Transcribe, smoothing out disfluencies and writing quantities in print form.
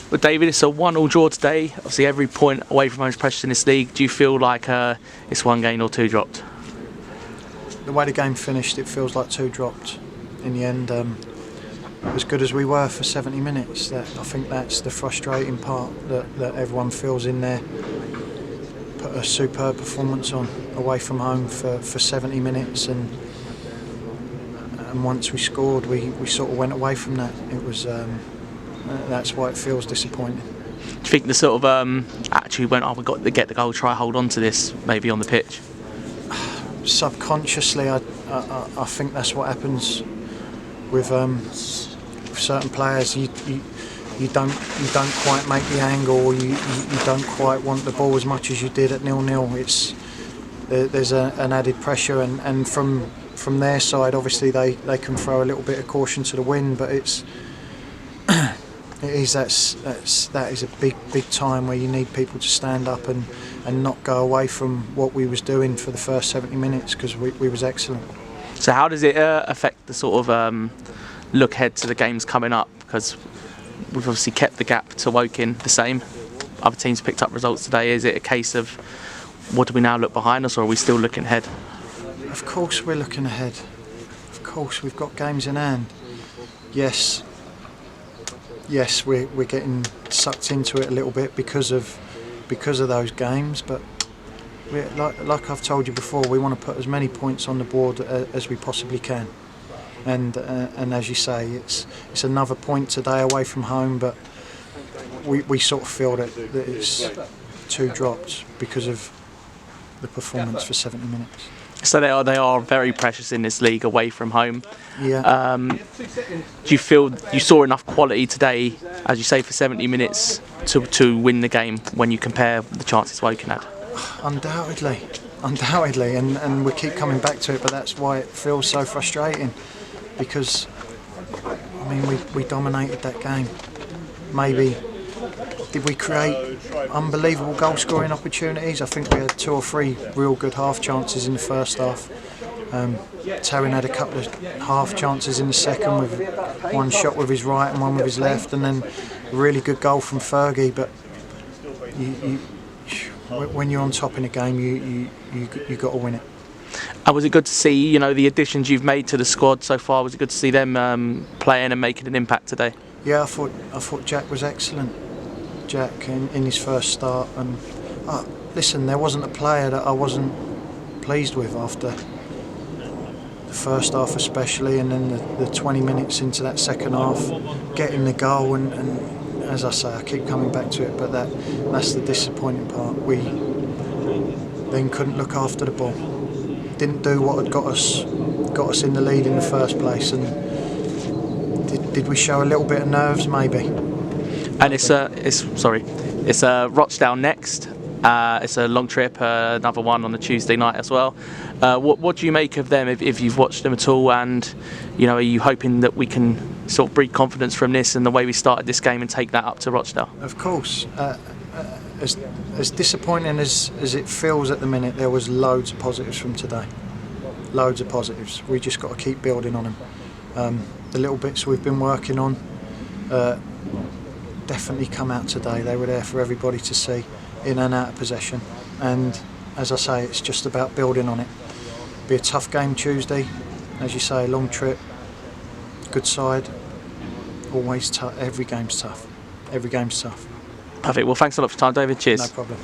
But David, it's a 1-1 draw today. Obviously, every point away from home is precious in this league. Do you feel like it's one gain or two dropped? The way the game finished, it feels like two dropped. In the end, as good as we were for 70 minutes, I think that's the frustrating part that everyone feels in there. Put a superb performance on away from home for 70 minutes, and once we scored, we sort of went away from that. It was. That's why it feels disappointing. Do you think the sort of attitude went, we've got to get the goal, try hold on to this, maybe on the pitch? Subconsciously, I think that's what happens with certain players. You don't quite make the angle, or you don't quite want the ball as much as you did at 0-0. There's an added pressure, and from their side, obviously they can throw a little bit of caution to the wind, but that is a big time where you need people to stand up and not go away from what we was doing for the first 70 minutes, because we was excellent. So how does it affect the sort of look ahead to the games coming up? Because we've obviously kept the gap to Woking the same. Other teams picked up results today. Is it a case of what do we now look behind us, or are we still looking ahead? Of course we're looking ahead. Of course we've got games in hand. Yes, we're getting sucked into it a little bit because of those games, but like I've told you before, we want to put as many points on the board as we possibly can, and as you say, it's another point today away from home, but we sort of feel that it's two dropped because of the performance for 70 minutes. So they are very precious in this league away from home. Yeah. Do you feel you saw enough quality today, as you say, for 70 minutes to win the game when you compare the chances Woking had? Undoubtedly, and we keep coming back to it, but that's why it feels so frustrating, because I mean we dominated that game. Maybe did we create unbelievable goal scoring opportunities? I think we had 2 or 3 real good half chances in the first half. Taryn had a couple of half chances in the second, with one shot with his right and one with his left, and then a really good goal from Fergie. But when you're on top in a game, you got to win it. And was it good to see, the additions you've made to the squad so far? Was it good to see them playing and making an impact today? Yeah, I thought Jack was excellent. Jack in his first start, and listen, there wasn't a player that I wasn't pleased with after the first half, especially, and then the 20 minutes into that second half, getting the goal, and as I say, I keep coming back to it, but that's the disappointing part. We then couldn't look after the ball, didn't do what had got us in the lead in the first place, and did we show a little bit of nerves? Maybe. And it's Rochdale next. It's a long trip, another one on the Tuesday night as well. What do you make of them, if you've watched them at all? And are you hoping that we can sort of breed confidence from this and the way we started this game and take that up to Rochdale? Of course. As disappointing as it feels at the minute, there was loads of positives from today. Loads of positives. We just got to keep building on them. The little bits we've been working on definitely come out today. They were there for everybody to see, in and out of possession, and as I say, it's just about building on it. Be a tough game Tuesday, as you say, long trip, good side, always tough. Every game's tough. Perfect. Well, thanks a lot for your time, David. Cheers. No problem.